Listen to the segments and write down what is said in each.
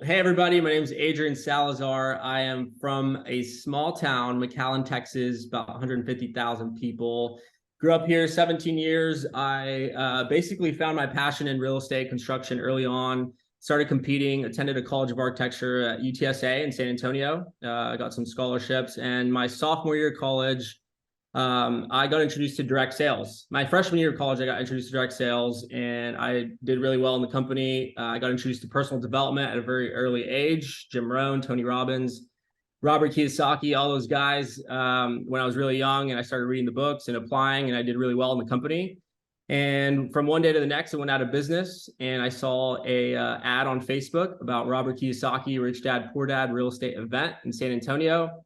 Hey everybody, my name is Adrian Salazar. I am from a small town, McAllen, Texas, about 150,000 people. Grew up here 17 years. I basically found my passion in real estate construction early on. Started competing, attended a College of Architecture at UTSA in San Antonio. Got some scholarships, and my sophomore year of college, I got introduced to direct sales. My freshman year of college, I got introduced to direct sales, and I did really well in the company. I got introduced to personal development at a very early age. Jim Rohn, Tony Robbins, Robert Kiyosaki, all those guys. When I was really young, and I started reading the books and applying, and I did really well in the company. And from one day to the next, it went out of business. And I saw a ad on Facebook about Robert Kiyosaki, Rich Dad Poor Dad real estate event in San Antonio,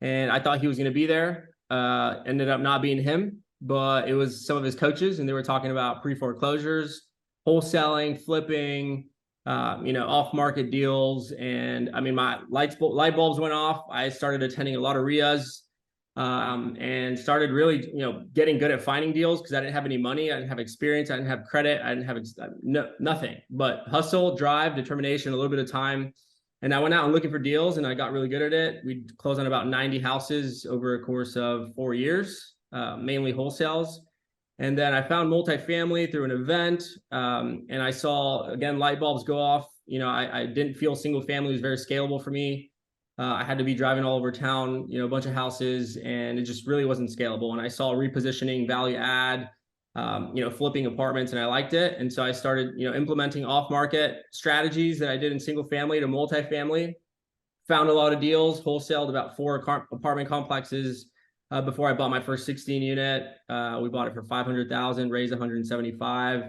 and I thought he was going to be there. Ended up not being him, but it was some of his coaches, and they were talking about pre-foreclosures, wholesaling, flipping, off-market deals. And I mean, my light bulbs went off. I started attending a lot of RIAs, and started really, getting good at finding deals because I didn't have any money. I didn't have experience. I didn't have credit. I didn't have nothing but hustle, drive, determination, a little bit of time. And I went out and looking for deals, and I got really good at it. We closed on about 90 houses over a course of 4 years, mainly wholesales. And then I found multifamily through an event, and I saw, again, light bulbs go off. I didn't feel single family was very scalable for me. I had to be driving all over town, a bunch of houses, and it just really wasn't scalable. And I saw repositioning, value add, flipping apartments, and I liked it. And so I started, implementing off-market strategies that I did in single family to multifamily. Found a lot of deals, wholesaled about 4 apartment complexes before I bought my first 16 unit. We bought it for $500,000, raised 175.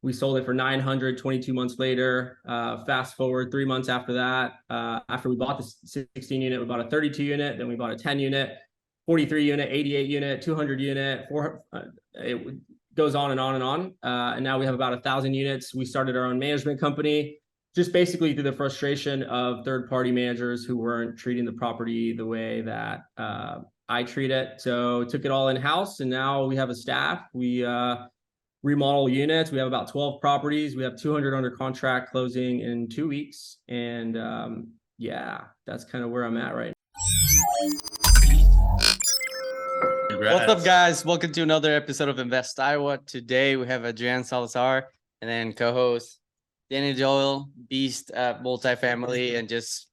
We sold it for 900 22 months later. Fast forward 3 months after that, after we bought the 16 unit, we bought a 32 unit, then we bought a 10 unit, 43 unit, 88 unit, 200 unit, it goes on and on and on. And now we have about 1,000 units. We started our own management company, just basically through the frustration of third-party managers who weren't treating the property the way that I treat it. So took it all in-house, and now we have a staff. We remodel units. We have about 12 properties. We have 200 under contract closing in 2 weeks. And yeah, that's kind of where I'm at right now. Congrats. What's up, guys? Welcome to another episode of Invest Iowa. Today we have Adrian Salazar and then co-host Danny Joel, beast at multifamily, and just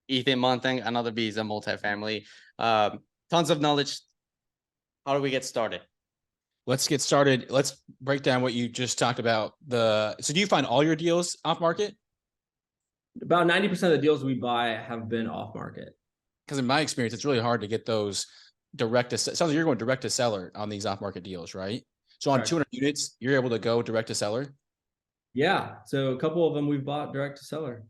Ethan Montang, another beast at multifamily. Tons of knowledge. How do we get started? Let's get started. Let's break down what you just talked about. So do you find all your deals off market? About 90% of the deals we buy have been off market. Because in my experience, it's really hard to get those direct to. Sounds like you're going direct to seller on these off market deals, right? So on 200 units, you're able to go direct to seller. Yeah. So a couple of them we've bought direct to seller.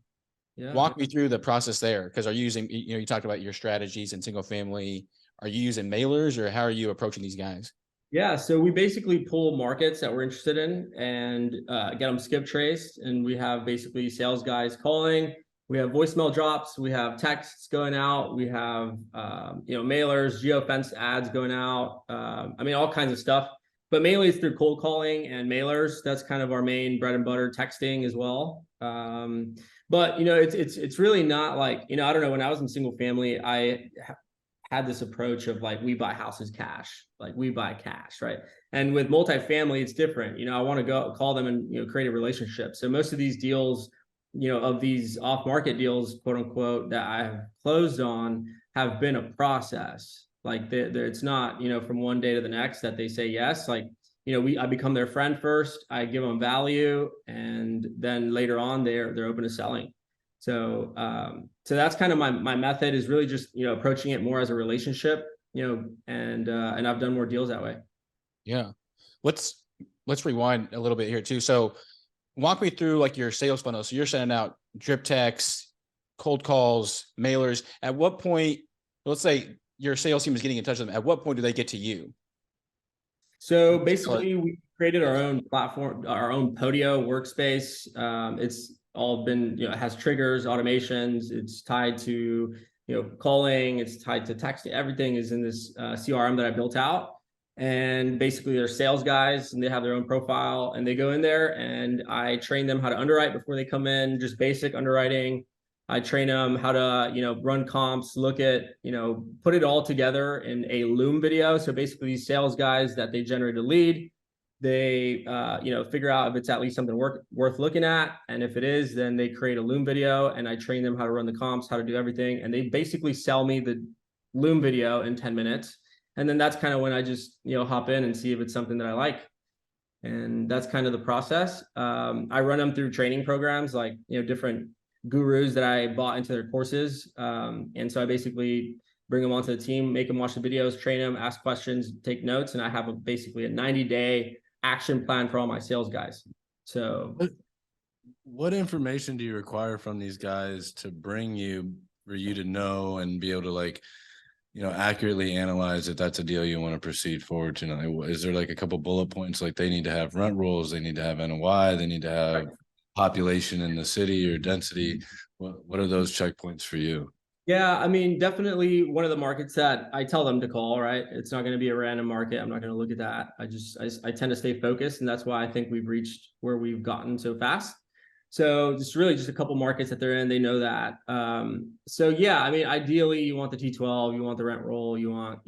Yeah. Walk me through the process there, because are you using, you talked about your strategies in single family. Are you using mailers, or how are you approaching these guys? Yeah, so we basically pull markets that we're interested in and get them skip traced. And we have basically sales guys calling. We have voicemail drops. We have texts going out. We have, mailers, geofence ads going out. All kinds of stuff. But mainly it's through cold calling and mailers. That's kind of our main bread and butter, texting as well. But it's really not like, I don't know, when I was in single family, I had this approach of like, we buy houses cash, like we buy cash, right? And with multifamily, it's different. I want to go call them and, create a relationship. So most of these deals, of these off-market deals, quote unquote, that I have closed on have been a process. Like it's not, from one day to the next that they say yes. Like, I become their friend first, I give them value, and then later on they're open to selling. So that's kind of my method, is really just, approaching it more as a relationship, and I've done more deals that way. Yeah. Let's rewind a little bit here too. So walk me through like your sales funnel. So you're sending out drip texts, cold calls, mailers. At what point, let's say your sales team is getting in touch with them, at what point do they get to you? So basically we created our own platform, our own Podio workspace. It's all been, it has triggers, automations. It's tied to, calling. It's tied to texting. Everything is in this CRM that I built out. And basically they're sales guys, and they have their own profile, and they go in there and I train them how to underwrite before they come in, just basic underwriting. I train them how to, run comps, look at, put it all together in a Loom video. So basically these sales guys that they generate a lead, they, figure out if it's at least something worth looking at. And if it is, then they create a Loom video and I train them how to run the comps, how to do everything. And they basically sell me the Loom video in 10 minutes. And then that's kind of when I just, hop in and see if it's something that I like. And that's kind of the process. I run them through training programs, like, different gurus that I bought into their courses. And so I basically bring them onto the team, make them watch the videos, train them, ask questions, take notes. And I have basically a 90-day action plan for all my sales guys. So what information do you require from these guys to bring you for you to know and be able to, like, accurately analyze if that's a deal you want to proceed forward to? Is there like a couple bullet points, like they need to have rent rolls, they need to have NOI, they need to have population in the city or density? What are those checkpoints for you? yeah, I mean, definitely one of the markets that I tell them to call, right? It's not going to be a random market. I'm not going to look at that. I tend to stay focused, and that's why I think we've reached where we've gotten so fast. So it's really just a couple markets that they're in. They know that. So yeah, I mean, ideally you want the T12, you want the rent roll, you want,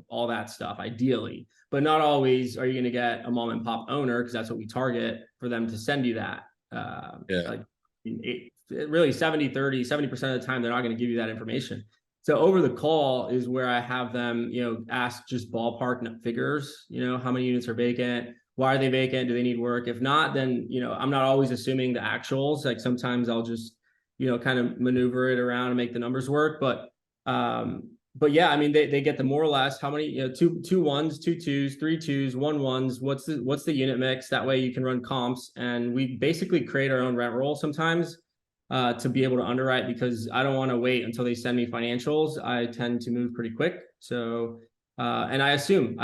all that stuff, ideally, but not always are you going to get a mom and pop owner, because that's what we target for them to send you that. Like really 70% of the time, they're not going to give you that information. So over the call is where I have them, ask just ballpark figures, how many units are vacant, why are they vacant? Do they need work? If not, then, I'm not always assuming the actuals. Like sometimes I'll just, kind of maneuver it around and make the numbers work. But yeah, I mean, they get the more or less how many, two ones, two twos, three twos, one ones. What's the unit mix? That way you can run comps, and we basically create our own rent roll sometimes to be able to underwrite, because I don't want to wait until they send me financials. I tend to move pretty quick. So and I assume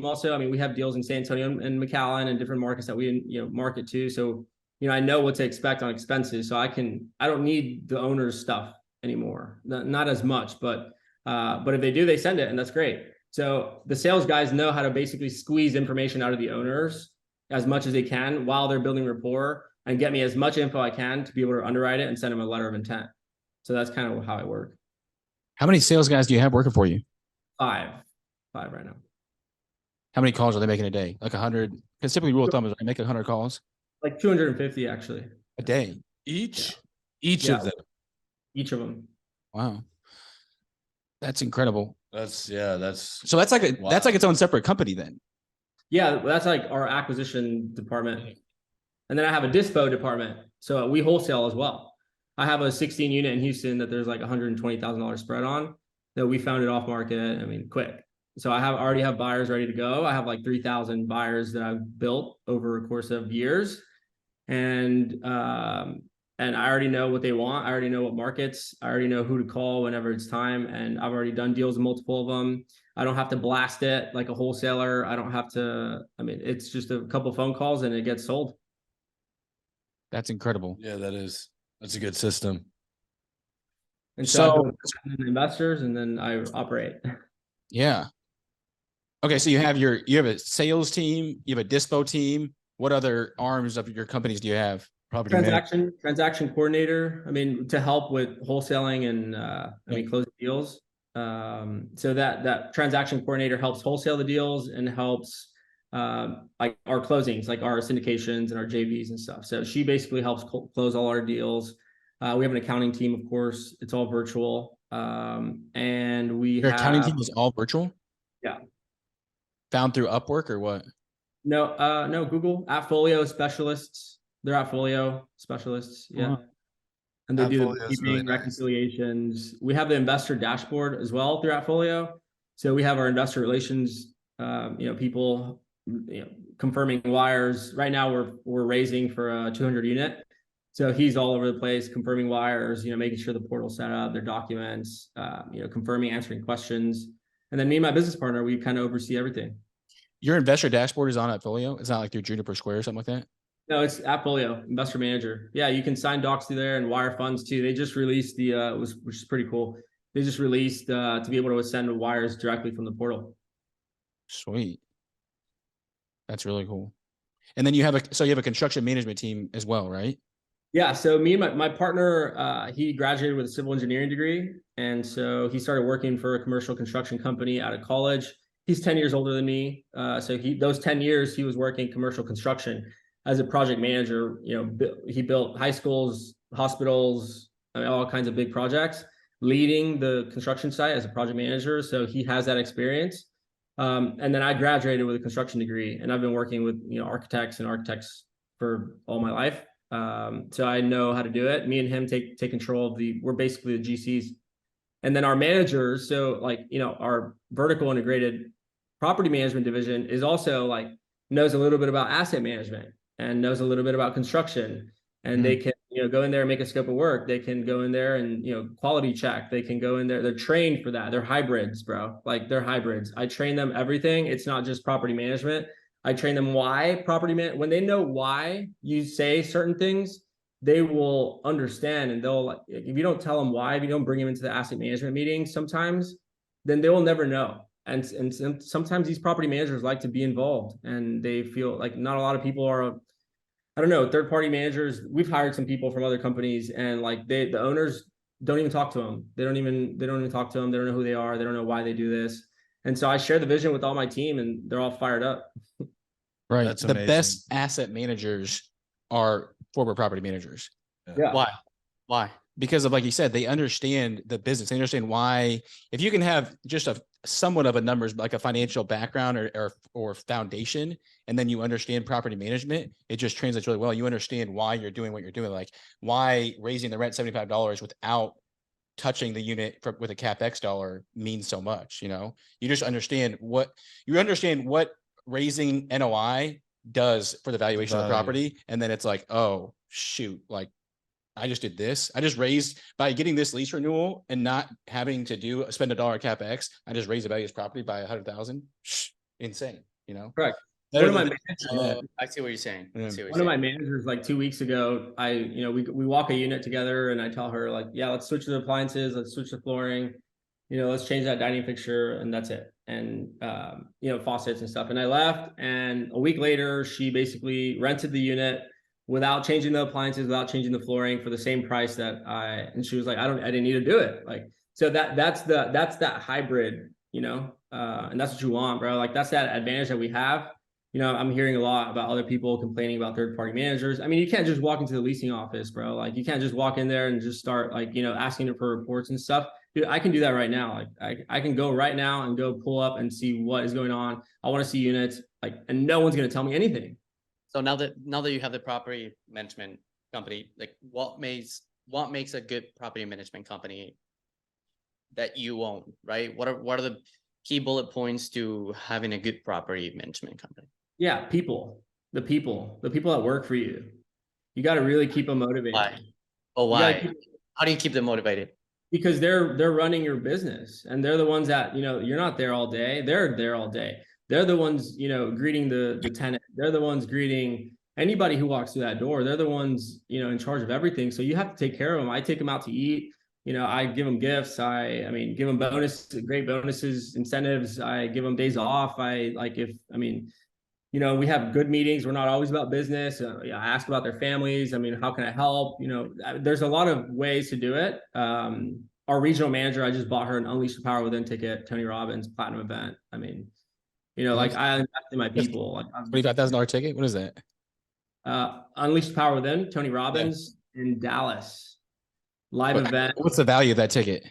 also, I mean, we have deals in San Antonio and McAllen and different markets that we, market to. So, I know what to expect on expenses. So I don't need the owner's stuff anymore. Not as much, but if they do, they send it, and that's great. So the sales guys know how to basically squeeze information out of the owners as much as they can while they're building rapport, and get me as much info I can to be able to underwrite it and send them a letter of intent. So that's kind of how I work. How many sales guys do you have working for you? Five right now. How many calls are they making a day? Like 100? Because typically rule of thumb is I make 100 calls Like 250 actually. a day. Each Yeah. of them. Each of them. Wow. That's incredible. That's So that's like its own separate company then. Yeah, that's like our acquisition department. And then I have a dispo department. So we wholesale as well. I have a 16 unit in Houston that there's like $120,000 spread on, that we found it off market. I mean, quick. So I already have buyers ready to go. I have like 3,000 buyers that I've built over a course of years. And I already know what they want. I already know what markets. I already know who to call whenever it's time. And I've already done deals with multiple of them. I don't have to blast it like a wholesaler. I don't have to, I mean, it's just a couple phone calls and it gets sold. That's incredible. Yeah, that's a good system. And So investors, and then I operate. yeah. Okay, so you have a sales team, you have a dispo team. What other arms of your companies do you have? Property management. Transaction coordinator. I mean, to help with wholesaling and close deals. So that transaction coordinator helps wholesale the deals and helps like our closings, like our syndications and our JVs and stuff. So she basically helps close all our deals. We have an accounting team, of course. It's all virtual. And Your accounting team is all virtual? Yeah. Found through Upwork or what? No, Google AppFolio specialists. They're AppFolio specialists. Yeah. And they do the AppFolio is bookkeeping, really nice. reconciliations. We have the investor dashboard as well through AppFolio. So we have our investor relations, people, confirming wires. Right now we're raising for a 200 unit. So he's all over the place, confirming wires, making sure the portal's set up, their documents, confirming, answering questions. And then me and my business partner, we kind of oversee everything. Your investor dashboard is on AppFolio? It's not like through Juniper Square or something like that? No, it's AppFolio, Investor Manager. Yeah, you can sign docs through there and wire funds too. They just released which is pretty cool. They just released to be able to send wires directly from the portal. Sweet. That's really cool. And then you have a construction management team as well, right? Yeah, so me and my partner, he graduated with a civil engineering degree. And so he started working for a commercial construction company out of college. He's 10 years older than me. So those 10 years he was working commercial construction as a project manager. He built high schools, hospitals, I mean, all kinds of big projects, leading the construction site as a project manager. So he has that experience. And then I graduated with a construction degree, and I've been working with architects for all my life. So I know how to do it. Me and him take control of we're basically the GCs. And then our managers, so like, our vertical integrated property management division is also like knows a little bit about asset management and knows a little bit about construction. And they can, go in there and make a scope of work. They can go in there and, quality check. They can go in there. They're trained for that. They're hybrids, bro. Like they're hybrids. I train them everything. It's not just property management. I train them why when they know why you say certain things, they will understand, and they'll, like, if you don't tell them why, if you don't bring them into the asset management meeting sometimes, then they will never know. And sometimes these property managers like to be involved, and they feel like not a lot of people are, I don't know, third party managers. We've hired some people from other companies, and like the owners don't even talk to them. They don't even talk to them. They don't know who they are. They don't know why they do this. And so I share the vision with all my team, and they're all fired up. Right. That's the amazing. best asset managers are former property managers. Yeah. Why? Because of, like you said, they understand the business. They understand why. If you can have just a somewhat of a numbers, like a financial background or foundation, and then you understand property management, it just translates really well. You understand why you're doing what you're doing, like why raising the rent $75 without touching the unit with a CapEx dollar means so much. You just understand what raising NOI does for the valuation of the property. And then it's like, oh shoot, like I just did this. I just raised by getting this lease renewal and not having to spend $1 CapEx. I just raised the value of this property by 100,000. Insane, Correct. One of my I see what you're saying. One of my managers, like 2 weeks ago, we walk a unit together, and I tell her, like, yeah, let's switch the appliances, let's switch the flooring, let's change that dining fixture, and that's it. And faucets and stuff. And I left, and a week later, she basically rented the unit without changing the appliances, without changing the flooring, for the same price and she was like, I didn't need to do it. Like, so that's that hybrid, and that's what you want, bro. Like, that's that advantage that we have. I'm hearing a lot about other people complaining about third-party managers. I mean, you can't just walk into the leasing office, bro. Like, you can't just walk in there and just start, like, asking for reports and stuff. Dude, I can do that right now. Like, I can go right now and go pull up and see what is going on. I want to see units, like, and no one's going to tell me anything. So now that you have the property management company, like what makes a good property management company that you own, right? What are the key bullet points to having a good property management company? Yeah, the people that work for you. You got to really keep them motivated. Why? Oh, why? How do you keep them motivated? Because they're running your business, and they're the ones that, you're not there all day. They're there all day. They're the ones, greeting the tenant. They're the ones greeting anybody who walks through that door. They're the ones, in charge of everything. So you have to take care of them. I take them out to eat. I give them gifts. I give them great bonuses, incentives. I give them days off. We have good meetings. We're not always about business. I ask about their families. How can I help? There's a lot of ways to do it. Our regional manager, I just bought her an Unleash the Power Within ticket, Tony Robbins Platinum event. Like, I invest in my people. Like, $25,000 ticket. What is that? Unleash the Power Within, Tony Robbins in Dallas. Live event. What's the value of that ticket?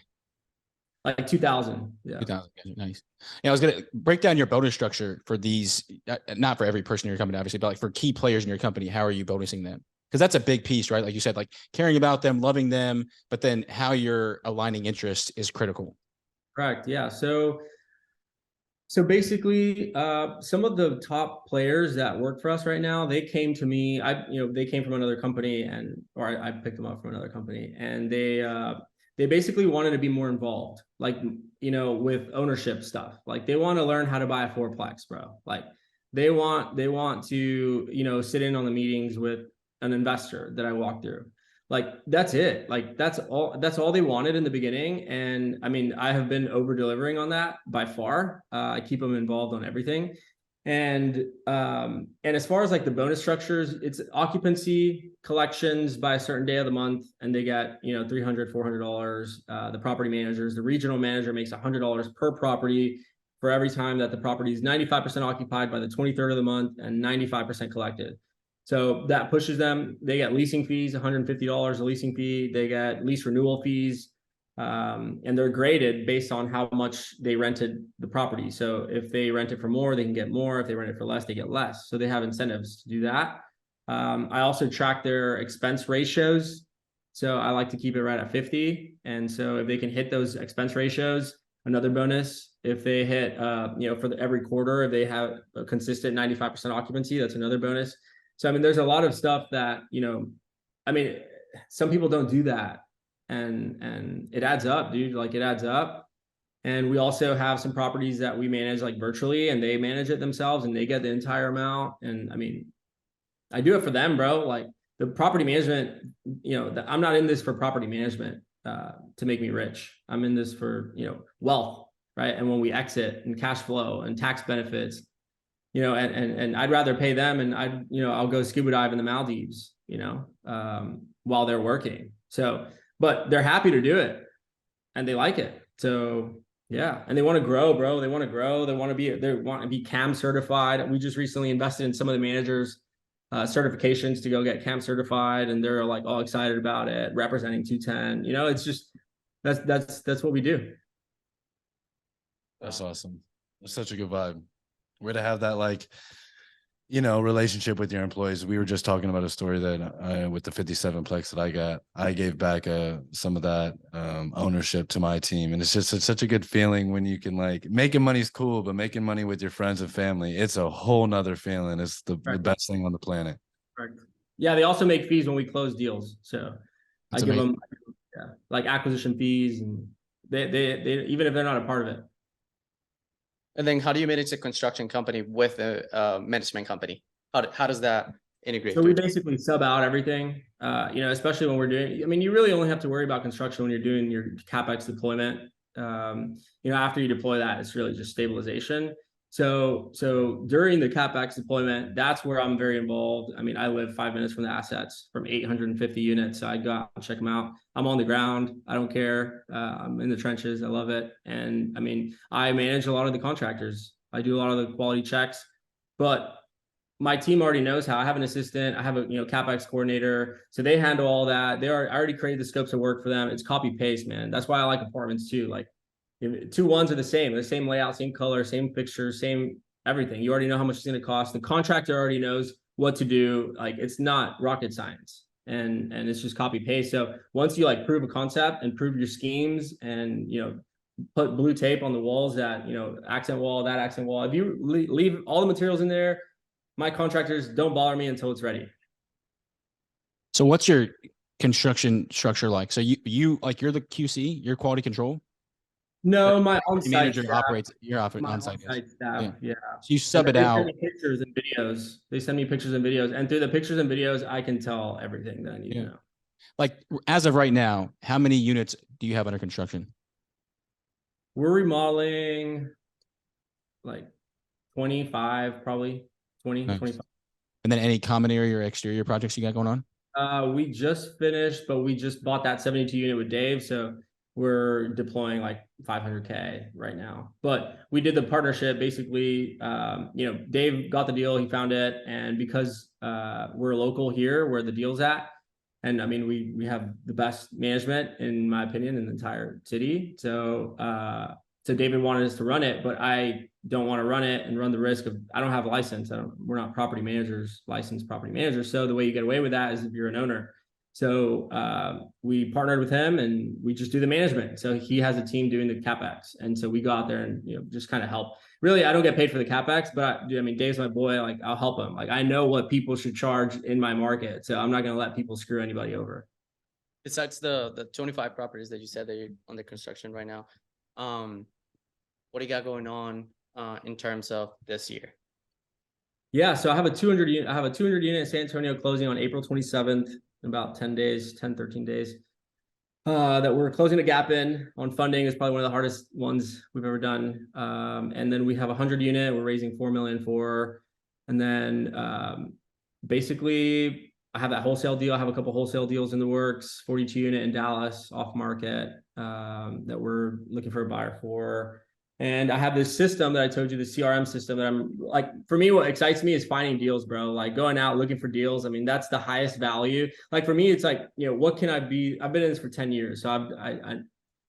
Like 2,000. Yeah. 2,000. Nice. I was gonna break down your bonus structure for these, not for every person in your company, obviously, but like for key players in your company. How are you bonusing them? Because that's a big piece, right? Like you said, like caring about them, loving them, but then how you're aligning interests is critical. Correct. Yeah. So basically, some of the top players that work for us right now, they came to me. They came from another company, or I picked them up from another company, and they basically wanted to be more involved, like, with ownership stuff. Like, they want to learn how to buy a fourplex, bro. Like, they want to, sit in on the meetings with an investor that I walk through. Like, that's it. Like, that's all they wanted in the beginning. And I have been over delivering on that by far. I keep them involved on everything. And as far as like the bonus structures, it's occupancy collections by a certain day of the month, and they get, you know, $300, $400. The property managers, the regional manager makes $100 per property for every time that the property is 95% occupied by the 23rd of the month and 95% collected. So that pushes them. They get leasing fees, $150 a leasing fee. They get lease renewal fees. And they're graded based on how much they rented the property. So if they rent it for more, they can get more. If they rent it for less, they get less. So they have incentives to do that. I also track their expense ratios. So I like to keep it right at 50. And so if they can hit those expense ratios, another bonus. If they hit, you know, for every quarter, if they have a consistent 95% occupancy, that's another bonus. So, I mean, there's a lot of stuff that, you know, I mean, some people don't do that. And it adds up, dude. Like, it adds up. And we also have some properties that we manage like virtually, and they manage it themselves and they get the entire amount. And I mean, I do it for them, bro. Like, the property management, you know, I'm not in this for property management to make me rich. I'm in this for, you know, wealth, right? And when we exit, and cash flow and tax benefits, you know, and I'd rather pay them, and I'll go scuba dive in the Maldives, you know, while they're working. So, but they're happy to do it and they like it. So yeah. And they want to grow, bro. They want to grow. They want to be CAM certified. We just recently invested in some of the managers' certifications to go get CAM certified, and they're like all excited about it, representing 210. You know, it's just, that's what we do. That's awesome. That's such a good vibe. We're to have that, like, you know, relationship with your employees. We were just talking about a story that with the 57 plex that I got, I gave back some of that ownership to my team. And it's such a good feeling when you can, like, making money's cool, but making money with your friends and family, it's a whole nother feeling. It's the best thing on the planet. Correct. Yeah. They also make fees when we close deals. So That's I give amazing. them like acquisition fees, and they even if they're not a part of it. And then how do you manage a construction company with a management company? How does that integrate? So we basically sub out everything, you know, especially when we're doing, I mean, you really only have to worry about construction when you're doing your CapEx deployment. You know, after you deploy that, it's really just stabilization. So during the CapEx deployment, that's where I'm very involved. I mean, I live 5 minutes from the assets, from 850 units. So I go out and check them out. I'm on the ground. I don't care. I'm in the trenches. I love it. And I mean, I manage a lot of the contractors. I do a lot of the quality checks, but my team already knows how. I have an assistant. I have a, you know, CapEx coordinator. So they handle all that. I already created the scopes of work for them. It's copy paste, man. That's why I like apartments too. Like, 2 ones are the same layout, same color, same fixtures, same everything. You already know how much it's going to cost. The contractor already knows what to do. Like, it's not rocket science, and it's just copy paste. So once you like prove a concept and prove your schemes, and, you know, put blue tape on the walls, that, you know, accent wall, that accent wall, if you leave all the materials in there, my contractors don't bother me until it's ready. So what's your construction structure like? So you like, you're the QC, you're quality control? No, my The on-site manager staff. operates, you're My on-site. Yes. on-site staff, yeah. So you sub it They out. send me pictures and videos. They send me pictures and videos, and through the pictures and videos, I can tell everything that I need to know. Like, as of right now, how many units do you have under construction? We're remodeling like 25, probably 20, Nice. 25. And then any common area or exterior projects you got going on? We just finished, but we just bought that 72 unit with Dave. So we're deploying like 500K right now. But we did the partnership basically. You know, Dave got the deal, he found it. And because we're local here where the deal's at, and I mean, we have the best management, in my opinion, in the entire city. So David wanted us to run it, but I don't want to run it and run the risk of, I don't have a license. We're not property managers, licensed property managers. So the way you get away with that is if you're an owner. So we partnered with him, and we just do the management. So he has a team doing the CapEx. And so we go out there and, you know, just kind of help. Really, I don't get paid for the CapEx, but I mean, Dave's my boy. Like, I'll help him. Like, I know what people should charge in my market. So I'm not going to let people screw anybody over. Besides the 25 properties that you said that you're under construction right now, what do you got going on in terms of this year? Yeah, so I have a 200 unit. I have a 200 unit in San Antonio closing on April 27th, in about 10 days, 10, 13 days. that we're closing a gap in on funding is probably one of the hardest ones we've ever done. And then we have 100 unit, we're raising 4 million for, and then basically I have that wholesale deal. I have a couple wholesale deals in the works, 42 unit in Dallas off market that we're looking for a buyer for. And I have this system that I told you, the CRM system that I'm like, for me, what excites me is finding deals, bro. Like going out looking for deals. I mean, that's the highest value. Like for me, it's like, what can I be? I've been in this for 10 years. So I've done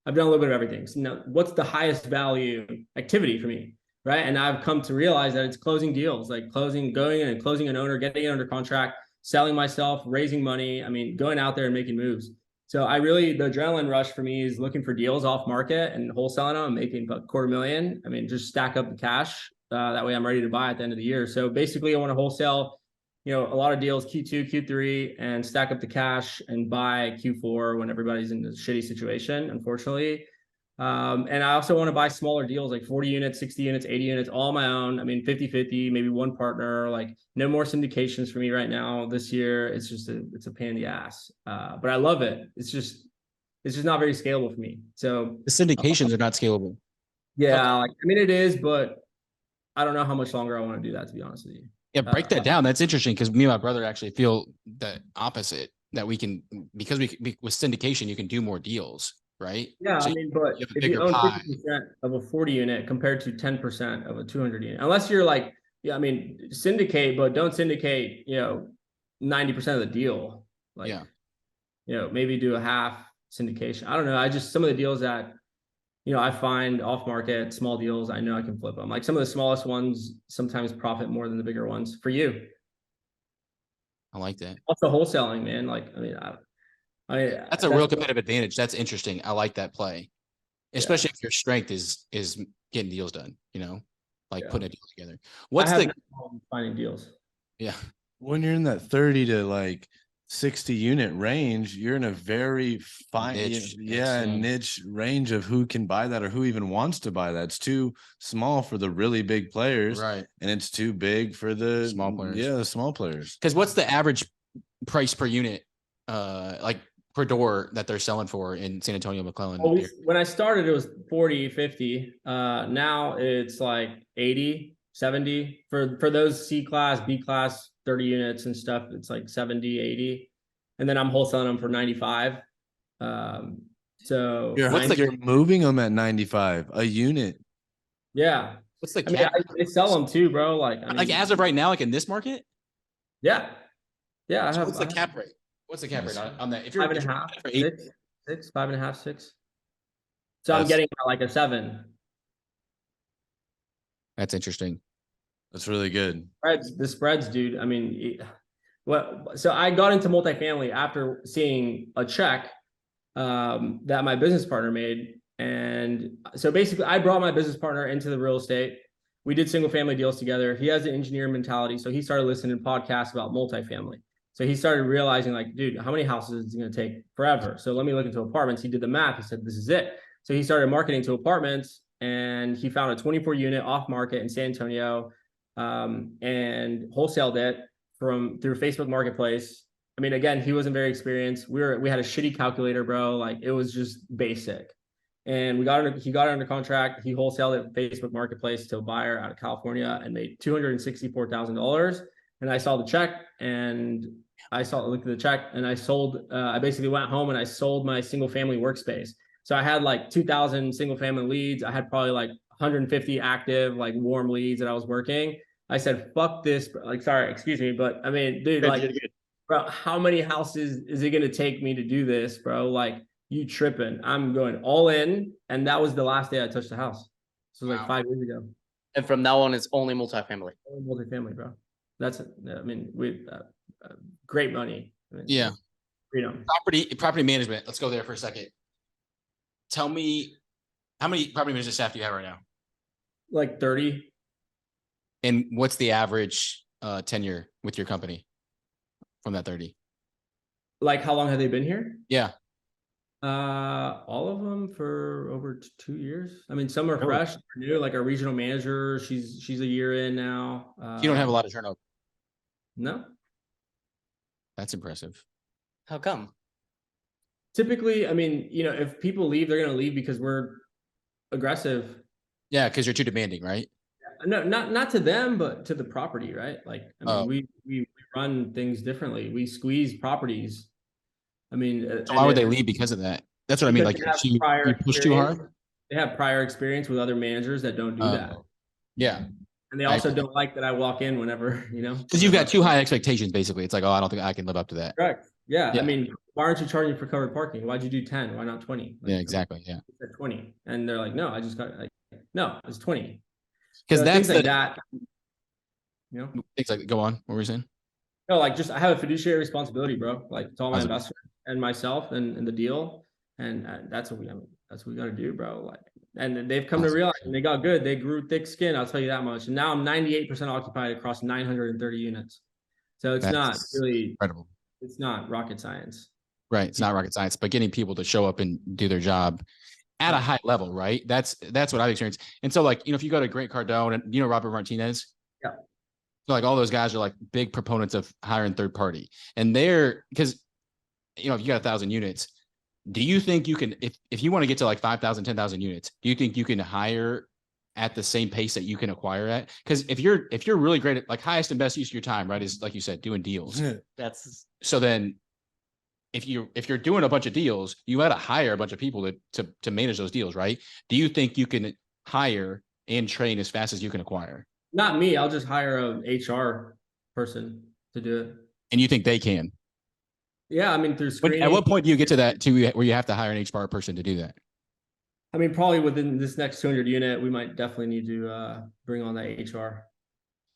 a little bit of everything. So now what's the highest value activity for me? Right. And I've come to realize that it's closing deals, like going in and closing an owner, getting it under contract, selling myself, raising money. I mean, going out there and making moves. So the adrenaline rush for me is looking for deals off market and wholesaling them and making about $250,000. I mean, just stack up the cash. That way I'm ready to buy at the end of the year. So basically I want to wholesale, a lot of deals Q2, Q3, and stack up the cash and buy Q4 when everybody's in a shitty situation, unfortunately. And I also want to buy smaller deals like 40 units, 60 units, 80 units, all my own. I mean, 50-50, maybe one partner, like no more syndications for me right now this year. It's just it's a pain in the ass. But I love it. It's just not very scalable for me. So The syndications are not scalable. yeah, I mean it is, but I don't know how much longer I want to do that, to be honest with you. Yeah, break that down. That's interesting because me and my brother actually feel the opposite, that we can, because with syndication, you can do more deals, right? Yeah, So I mean, but you have a if you bigger own pie. 50% of a 40 unit compared to 10% of a 200 unit, unless you're like, I mean, syndicate, but don't syndicate, 90% of the deal. Like, maybe do a half syndication. I don't know. Some of the deals that, I find off market, small deals, I know I can flip them. Like some of the smallest ones sometimes profit more than the bigger ones for you. I like that. Also wholesaling, man. Like, I mean, That's a real competitive advantage. That's interesting. I like that play, especially if your strength is getting deals done, putting a deal together. What's the finding deals? Yeah. When you're in that 30 to like 60 unit range, you're in a very fine niche range of who can buy that or who even wants to buy that. It's too small for the really big players, right? And it's too big for the small players. Yeah, the small players. Because what's the average price per unit, like per door, that they're selling for in San Antonio, McClellan? Well, when I started, it was 40, 50. Now it's like 80, 70 for those C class, B class, 30 units and stuff. It's like 70, 80. And then I'm wholesaling them for 95. So you're moving them at 95 a unit. Yeah. What's the cap? I sell them too, bro. Like, as of right now, like in this market? Yeah. Yeah. What's the cap rate? What's the cap rate on that? If you're 5.5, 6, 5.5, 6. So I'm getting like a 7. That's interesting. That's really good. The spreads, dude. I mean, so I got into multifamily after seeing a check that my business partner made. And so basically I brought my business partner into the real estate. We did single family deals together. He has an engineer mentality. So he started listening to podcasts about multifamily. So he started realizing like, dude, how many houses is it going to take forever? So let me look into apartments. He did the math. He said, this is it. So he started marketing to apartments and he found a 24 unit off market in San Antonio and wholesaled it through Facebook Marketplace. I mean, again, he wasn't very experienced. We had a shitty calculator, bro. Like it was just basic. And he got it under contract. He wholesaled it at Facebook Marketplace to a buyer out of California and made $264,000. And I saw the check and looked at the check and I sold, I basically went home and I sold my single family workspace. So I had like 2,000 single family leads. I had probably like 150 active, like warm leads that I was working. I said, fuck this. Like, sorry, excuse me. But I mean, dude, like, bro, how many houses is it going to take me to do this, bro? Like, you tripping. I'm going all in. And that was the last day I touched the house. So it was like 5 years ago. And from now on, it's only multifamily. Only multifamily, bro. That's, I mean, we great money. I mean, yeah. Freedom. Property management. Let's go there for a second. Tell me, how many property management staff do you have right now? Like 30. And what's the average tenure with your company from that 30? Like how long have they been here? Yeah. All of them for over 2 years. I mean, some are fresh, new. Like our regional manager, she's a year in now. You don't have a lot of turnover. No. That's impressive. How come? Typically, I mean, if people leave, they're going to leave because we're aggressive. Yeah, because you're too demanding, right? No, not to them, but to the property, right? Like, I mean, Oh. we run things differently. We squeeze properties. I mean, So why would they leave because of that? That's what I mean. because Like they have you push too hard. they have prior experience with other managers that don't do that. Yeah, And they also don't like that I walk in whenever, because you've got too high expectations. Basically, it's like, oh, I don't think I can live up to that. Correct. Yeah. Yeah. I mean, why aren't you charging for covered parking? Why'd you do 10? Why not 20? Like, Yeah, exactly. Yeah, you said 20. And they're like, no, I just got like, no, it's 20. because So that's things like that, things like go on. What were you saying? no, like just I have a fiduciary responsibility, bro. Like it's all my Awesome. investors and myself and the deal. And that's what that's what we got to do, bro. Like, and they've come to Awesome. realize and they got good. They grew thick skin. I'll tell you that much. And now I'm 98% occupied across 930 units. So it's not That's really incredible. It's not rocket science. Right. It's not rocket science, but getting people to show up and do their job at a high level, right? That's what I've experienced. And so, like, if you go to Grant Cardone and Robert Martinez, Yeah. So like all those guys are like big proponents of hiring third party, and they're because if you got 1,000 units, do you think you can if you want to get to like 5,000, 10,000 units, do you think you can hire at the same pace that you can acquire at? Because if you're really great at like highest and best use of your time, right, is like you said, doing deals. That's So then if you're doing a bunch of deals, you got to hire a bunch of people to manage those deals, right? Do you think you can hire and train as fast as you can acquire? Not me. I'll just hire a HR person to do it. And you think they can? Yeah, I mean through screening. At what point do you get to that where you have to hire an HR person to do that? I mean, probably within this next 200 unit, we might definitely need to bring on that HR.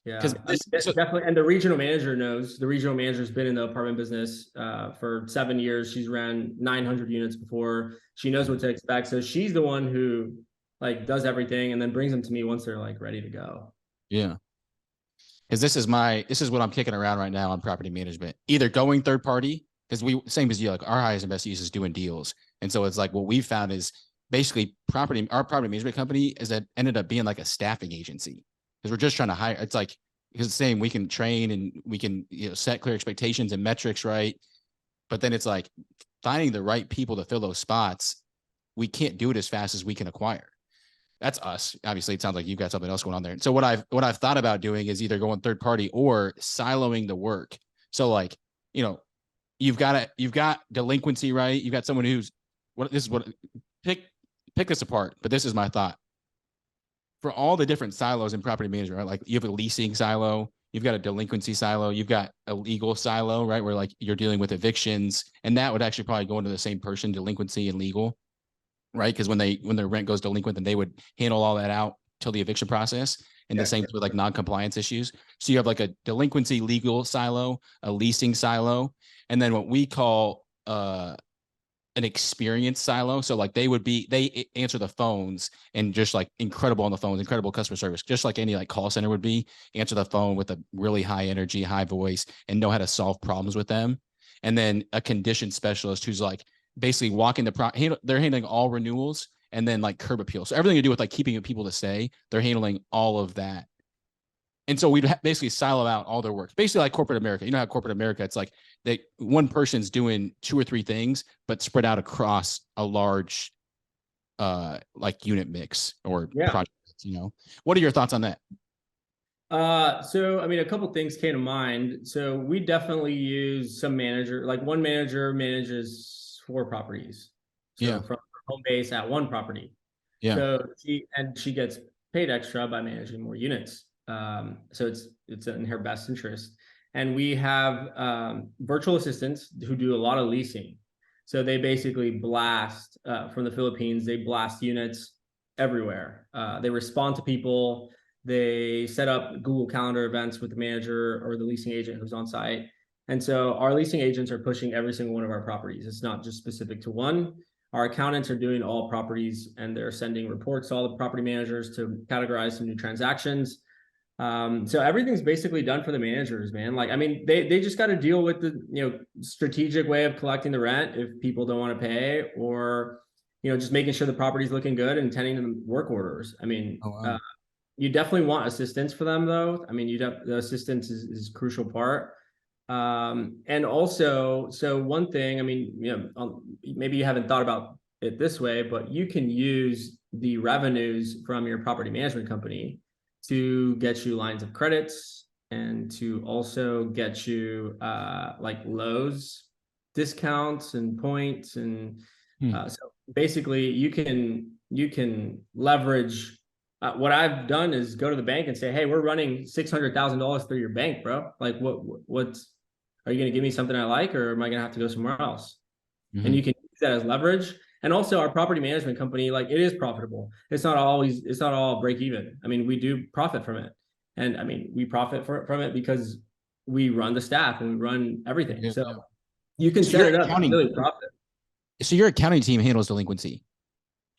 Yeah, definitely. And the regional manager knows. The regional manager's been in the apartment business for 7 years. She's ran 900 units before. She knows what to expect. So she's the one who like does everything and then brings them to me once they're like ready to go. Yeah. Because this is what I'm kicking around right now on property management. Either going third party, because same as you, like our highest and best use is doing deals. And so it's like what we found is basically our property management company is that ended up being like a staffing agency. Because we're just trying to hire. It's like because it's saying we can train and we can set clear expectations and metrics, right? But then it's like finding the right people to fill those spots. We can't do it as fast as we can acquire. That's us. Obviously, it sounds like you've got something else going on there. So what I've thought about doing is either going third party or siloing the work. So like, you've got delinquency, right? You've got someone who's pick this apart, but this is my thought. For all the different silos in property management, right? Like you have a leasing silo, you've got a delinquency silo, you've got a legal silo, right? Where like you're dealing with evictions, and that would actually probably go into the same person, delinquency and legal. Right, because when their rent goes delinquent, then they would handle all that out till the eviction process. And the same with like non-compliance issues. So you have like a delinquency legal silo, a leasing silo, and then what we call an experience silo. So like they answer the phones and just like incredible on the phones, incredible customer service, just like any like call center would be. Answer the phone with a really high energy, high voice, and know how to solve problems with them. And then a condition specialist who's like basically walking they're handling all renewals and then like curb appeals. So everything to do with like keeping people to stay, they're handling all of that. And so we'd basically silo out all their work. Basically like corporate America. You know how corporate America, it's like one person's doing 2 or 3 things, but spread out across a large like unit mix or project, What are your thoughts on that? So I mean, a couple things came to mind. So we definitely use some manager, like one manager manages 4 properties. So from home base at one property. Yeah. So she gets paid extra by managing more units. So it's in her best interest. And we have virtual assistants who do a lot of leasing. So they basically blast from the Philippines, they blast units everywhere. They respond to people. They set up Google Calendar events with the manager or the leasing agent who's on site. And so our leasing agents are pushing every single one of our properties. It's not just specific to one. Our accountants are doing all properties and they're sending reports to all the property managers to categorize some new transactions. So everything's basically done for the managers, man. Like, I mean, they just got to deal with the, strategic way of collecting the rent if people don't want to pay, or, just making sure the property's looking good and tending to the work orders. I mean, you definitely want assistance for them though. I mean, the assistance is a crucial part. And also, so one thing, I mean, maybe you haven't thought about it this way, but you can use the revenues from your property management company to get you lines of credits and to also get you like Lowe's discounts and points. And so basically you can leverage. What I've done is go to the bank and say, hey, we're running $600,000 through your bank, bro. Like what's, are you going to give me something I like, or am I going to have to go somewhere else? And you can use that as leverage. And also our property management company, like it is profitable. It's not all break even. I mean, we do profit from it. And I mean, we profit from it because we run the staff and we run everything. Yeah. So you can So set your it up accounting- and really profit. So your accounting team handles delinquency.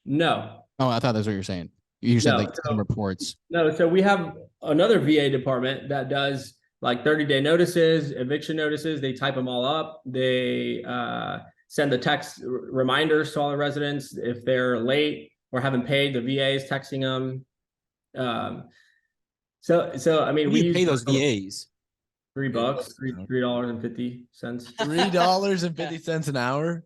No. Oh, I thought that's what you're saying. You said No, like some reports. No, so we have another VA department that does like 30-day notices, eviction notices. They type them all up. They send the text reminders to all the residents if they're late or haven't paid. The VA is texting them. So I mean, We we pay use those VAs. $3, $3.50. $3.50 an hour.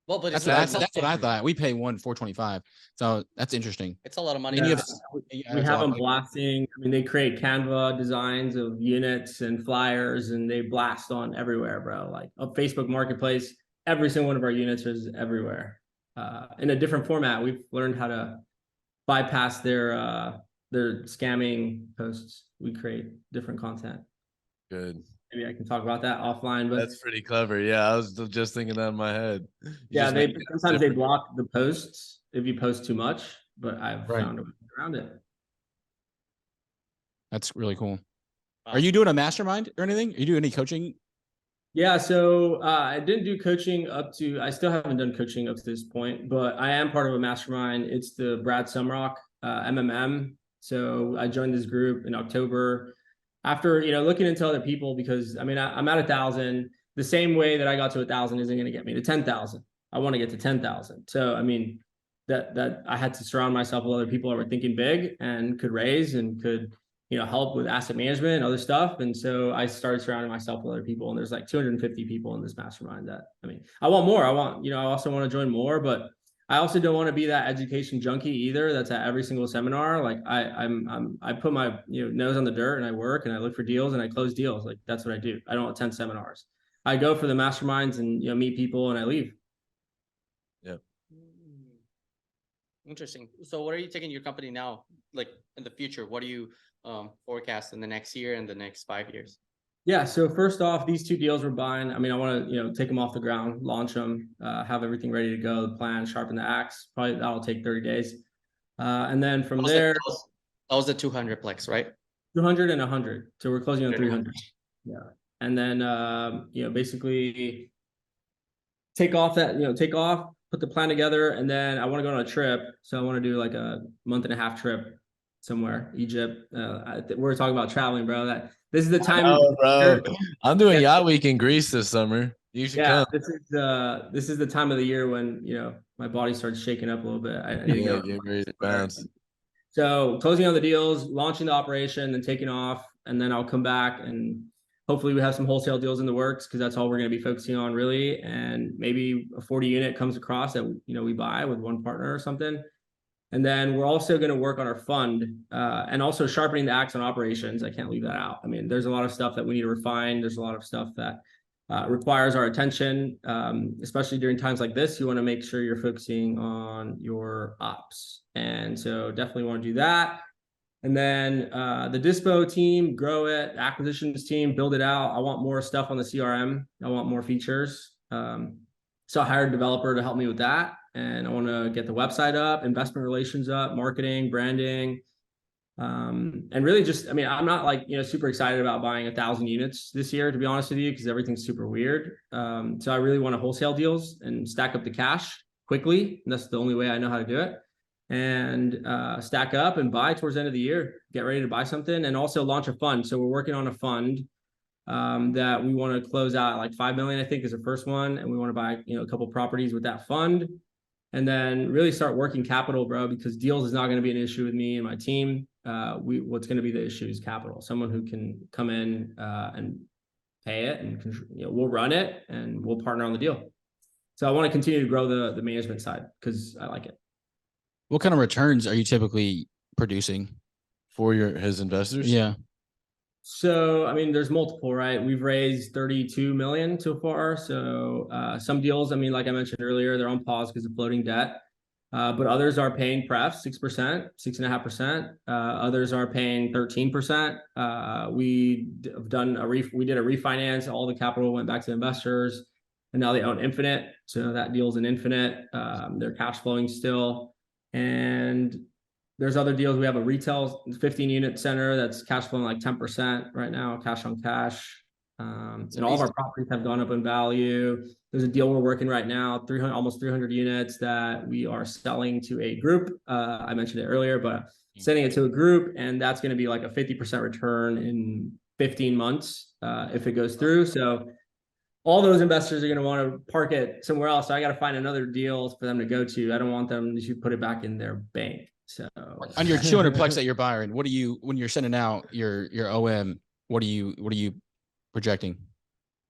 Well, but That's it's what I thought. We pay $4.25. So that's interesting. It's a lot of money. And you have, We have them blasting. I mean, they create Canva designs of units and flyers, and they blast on everywhere, bro. Like a Facebook Marketplace, every single one of our units is everywhere. In a different format. We've learned how to bypass their scamming posts. We create different content. Good. Maybe I can talk about that offline, but That's pretty clever. Yeah, I was just thinking that in my head. yeah, sometimes they block the posts if you post too much, but I've found a way around it. That's really cool. Wow. Are you doing a mastermind or anything? Are you doing any coaching? Yeah, so I didn't do coaching I still haven't done coaching up to this point, but I am part of a mastermind. It's the Brad Sumrock MMM. So I joined this group in October after, looking into other people, because I mean, I'm at 1,000. The same way that I got to 1,000 isn't going to get me to 10,000. I want to get to 10,000. So, I mean, that I had to surround myself with other people that were thinking big and could raise and could, help with asset management and other stuff. And so I started surrounding myself with other people, and there's like 250 people in this mastermind that, I mean, I want more. I also want to join more, but I also don't want to be that education junkie either. That's at every single seminar. Like I put my nose on the dirt and I work and I look for deals and I close deals. Like that's what I do. I don't attend seminars. I go for the masterminds and meet people and I leave. Yep. Interesting. So what are you taking your company now? Like in the future, what do you forecast in the next year and the next 5 years? Yeah. So first off, these 2 deals we're buying, I mean, I want to, take them off the ground, launch them, have everything ready to go, the plan, sharpen the axe. Probably that'll take 30 days. And then from there, that was the 200 plex, right? 200 and 100. So we're closing on 300. Yeah. And then, basically take off, put the plan together. And then I want to go on a trip. So I want to do like a 1.5-month trip somewhere, Egypt. We're talking about traveling, bro. This is the time. Oh, bro. I'm doing yacht week in Greece this summer. You should come. This is the time of the year when my body starts shaking up a little bit. I need to go. Get ready to bounce. So closing on the deals, launching the operation, then taking off, and then I'll come back and hopefully we have some wholesale deals in the works, because that's all we're going to be focusing on really. And maybe a 40 unit comes across that we buy with one partner or something. And then we're also going to work on our fund and also sharpening the axe on operations. I can't leave that out. I mean, there's a lot of stuff that we need to refine. There's a lot of stuff that requires our attention, especially during times like this. You want to make sure you're focusing on your ops. And so definitely want to do that. And then the Dispo team, grow it, acquisitions team, build it out. I want more stuff on the CRM. I want more features. So I hired a developer to help me with that. And I want to get the website up, investment relations up, marketing, branding. And really just, I mean, I'm not like, super excited about buying 1,000 units this year, to be honest with you, because everything's super weird. So I really want to wholesale deals and stack up the cash quickly. And that's the only way I know how to do it. And stack up and buy towards the end of the year, get ready to buy something, and also launch a fund. So we're working on a fund that we want to close out like 5 million, I think, is the first one. And we want to buy, a couple properties with that fund. And then really start working capital, bro, because deals is not going to be an issue with me and my team. What's going to be the issue is capital. Someone who can come in and pay it, and we'll run it, and we'll partner on the deal. So I want to continue to grow the management side because I like it. What kind of returns are you typically producing? For his investors? Yeah. So, I mean, there's multiple, right? We've raised 32 million so far. So some deals, I mean, like I mentioned earlier, they're on pause because of floating debt. But others are paying pref 6%, 6.5%. Others are paying 13%. We did a refinance. All the capital went back to investors, and now they own Infinite. So that deal's in Infinite. They're cash flowing still. And there's other deals. We have a retail 15 unit center that's cash flowing like 10% right now, cash on cash. And all of our properties have gone up in value. There's a deal we're working right now, almost 300 units that we are selling to a group. I mentioned it earlier, but sending it to a group, and that's going to be like a 50% return in 15 months if it goes through. So all those investors are going to want to park it somewhere else. So I got to find another deal for them to go to. I don't want them to put it back in their bank. So On your 200 plex that you're buying, what do you, when you're sending out your OM, what are you projecting?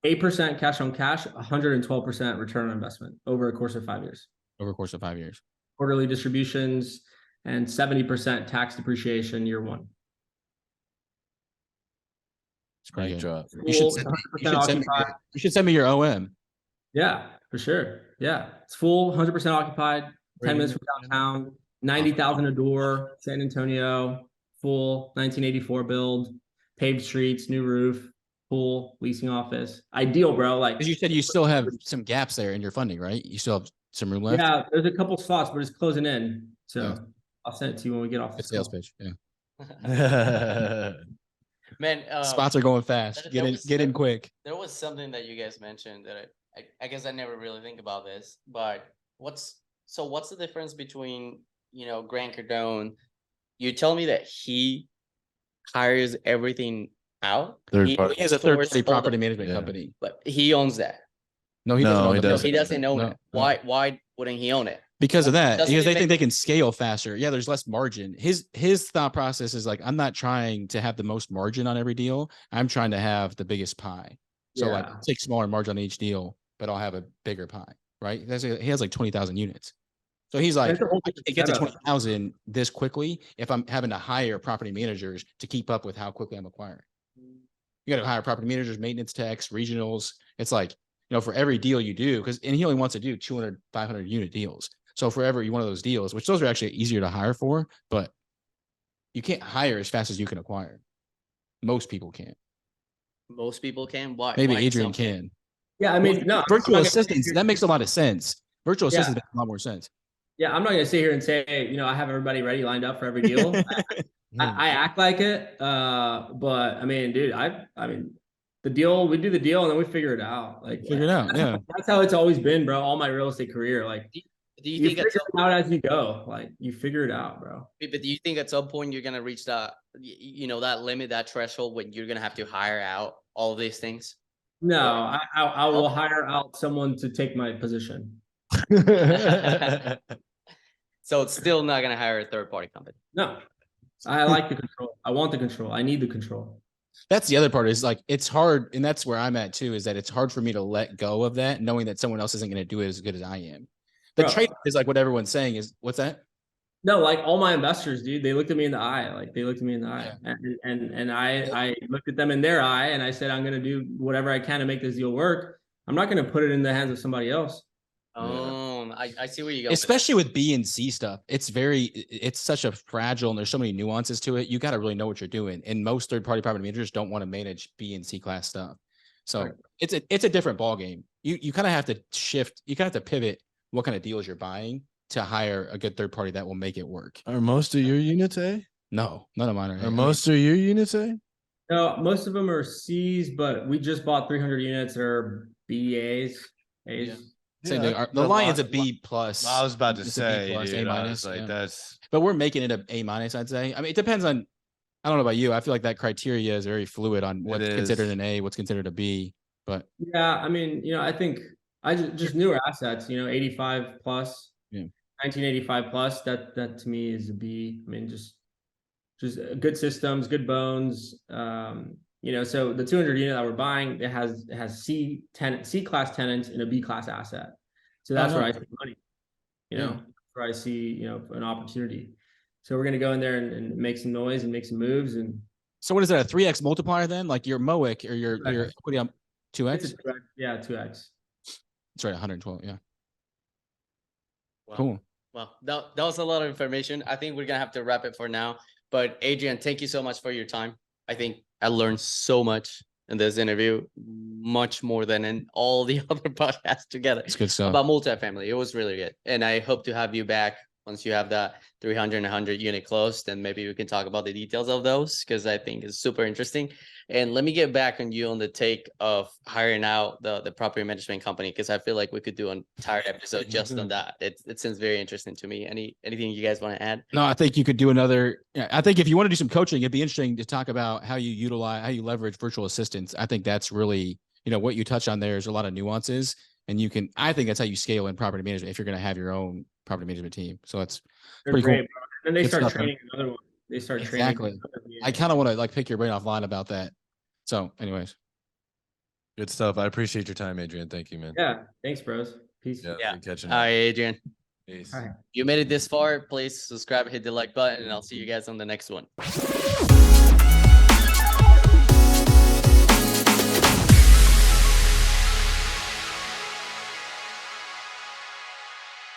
8% cash on cash, 112% return on investment over a course of 5 years. Over a course of 5 years. Quarterly distributions and 70% tax depreciation year one. It's pretty Mic good. drop. You should, Full, send, 100% you should send me your OM. Yeah, for sure. Yeah, it's full, 100% occupied, 10 minutes from downtown, 90,000 a door, San Antonio, full 1984 build, paved streets, new roof, pool, leasing office. Ideal, bro. Like, Because you said you still have some gaps there in your funding, right? You still have some room left. yeah, there's a couple spots, but it's closing in. So Yeah. I'll send it to you when we get off Good this sales call. pitch. Yeah. Man, Spots are going fast. Get in quick. there was something that you guys mentioned that I guess I never really think about this, but what's the difference between, Grant Cardone? You tell me that he hires everything out. He has a third party sourced all property the- management Yeah. company. but he owns that. No, he No, doesn't. Own he the doesn't. He doesn't own No, it. no. Why wouldn't he own it? Because of that, Doesn't because it they think make- they can scale faster. Yeah, there's less margin. His thought process is like, I'm not trying to have the most margin on every deal. I'm trying to have the biggest pie. So like, Yeah. take smaller margin on each deal, but I'll have a bigger pie, right? He has like 20,000 units. So he's like, That's a whole I different can get to setup. 20,000 this quickly if I'm having to hire property managers to keep up with how quickly I'm acquiring. You got to hire property managers, maintenance techs, regionals. It's like, for every deal you do, and he only wants to do 200, 500 unit deals. So for every one of those deals, which those are actually easier to hire for, but you can't hire as fast as you can acquire. Most people can't. Most people can. Why? Maybe why Adrian some can't? can. Yeah, I mean, no. Virtual I'm not gonna assistants, sit here- that makes a lot of sense. Virtual Yeah. assistants make a lot more sense. Yeah, I'm not going to sit here and say, I have everybody ready lined up for every deal. I act like it. But I mean, dude, we do the deal and then we figure it out. Like, Figure it out. Yeah. that's how it's always been, bro. All my real estate career. Like, Do you you think figure at it out as you go. Like, you figure it out, bro. but do you think at some point you're gonna reach that that limit, that threshold when you're gonna have to hire out all of these things? No, I will hire out someone to take my position. So it's still not gonna hire a third party company. No, I like the control. I want the control. I need the control. That's the other part is like, it's hard. And that's where I'm at too, is that it's hard for me to let go of that, knowing that someone else isn't going to do it as good as I am. The Bro. trade is like what everyone's saying is, what's that? No, like all my investors, dude, they looked at me in the eye. Like they looked at me in the eye, and I looked at them in their eye, and I said, I'm gonna do whatever I can to make this deal work. I'm not gonna put it in the hands of somebody else. I see where you go. Especially with B and C stuff. It's such a fragile, and there's so many nuances to it. You got to really know what you're doing. And most third-party property managers don't want to manage B and C class stuff. So Right. it's a different ball game. You kind of have to shift. You kind of have to pivot what kind of deals you're buying to hire a good third party that will make it work. Are most of your units A? No, none of mine are. Are most of your units A? No, most of them are C's, but we just bought 300 units that are BAs. A's. Yeah. Same Yeah, thing. The the Lion's a lot- B plus. I was about to It's a B say, plus, dude, A I minus, was like, yeah. that's But we're making it a A minus, I'd say. I mean, it depends on. I don't know about you. I feel like that criteria is very fluid on what's considered is. an A, what's considered a B. But Yeah, I mean, I think I just newer assets. 85 plus. Yeah. 1985 plus. That to me is a B. I mean, just good systems, good bones. You know, so the 200 unit that we're buying, it has C class tenants and a B class asset. So that's where I see money. You know, where I see, you know, an opportunity. So we're gonna go in there and make some noise and make some moves. And So what is that, a 3x multiplier then? Like your MOIC or your equity on 2x? it's a 2x, yeah, 2x. That's right, 112. Yeah. Wow. Cool. Well, that was a lot of information. I think we're gonna have to wrap it for now. But Adrian, thank you so much for your time. I think I learned so much in this interview, much more than in all the other podcasts together It's good stuff. about multifamily. It was really good. And I hope to have you back once you have that 300 and 100 unit closed, and maybe we can talk about the details of those, because I think it's super interesting. And let me get back on you on the take of hiring out the property management company, because I feel like we could do an entire episode just on that. It seems very interesting to me. Anything you guys want to add? No, I think you could do another. Yeah, I think if you want to do some coaching, it'd be interesting to talk about how you leverage virtual assistants. I think that's really, you know, what you touch on there is a lot of nuances, and I think that's how you scale in property management if you're going to have your own property management team. So that's They're pretty great, cool. bro. And they Good start stuff, training another one. They start Exactly. training. I kind of want to like pick your brain offline about that. So anyways, Good stuff. I appreciate your time, Adrian. Thank you, man. Yeah. Thanks, bros. Peace. Yeah. Good catching All up. right, Adrian. Peace. All right. You made it this far. Please subscribe, hit the like button, and I'll see you guys on the next one.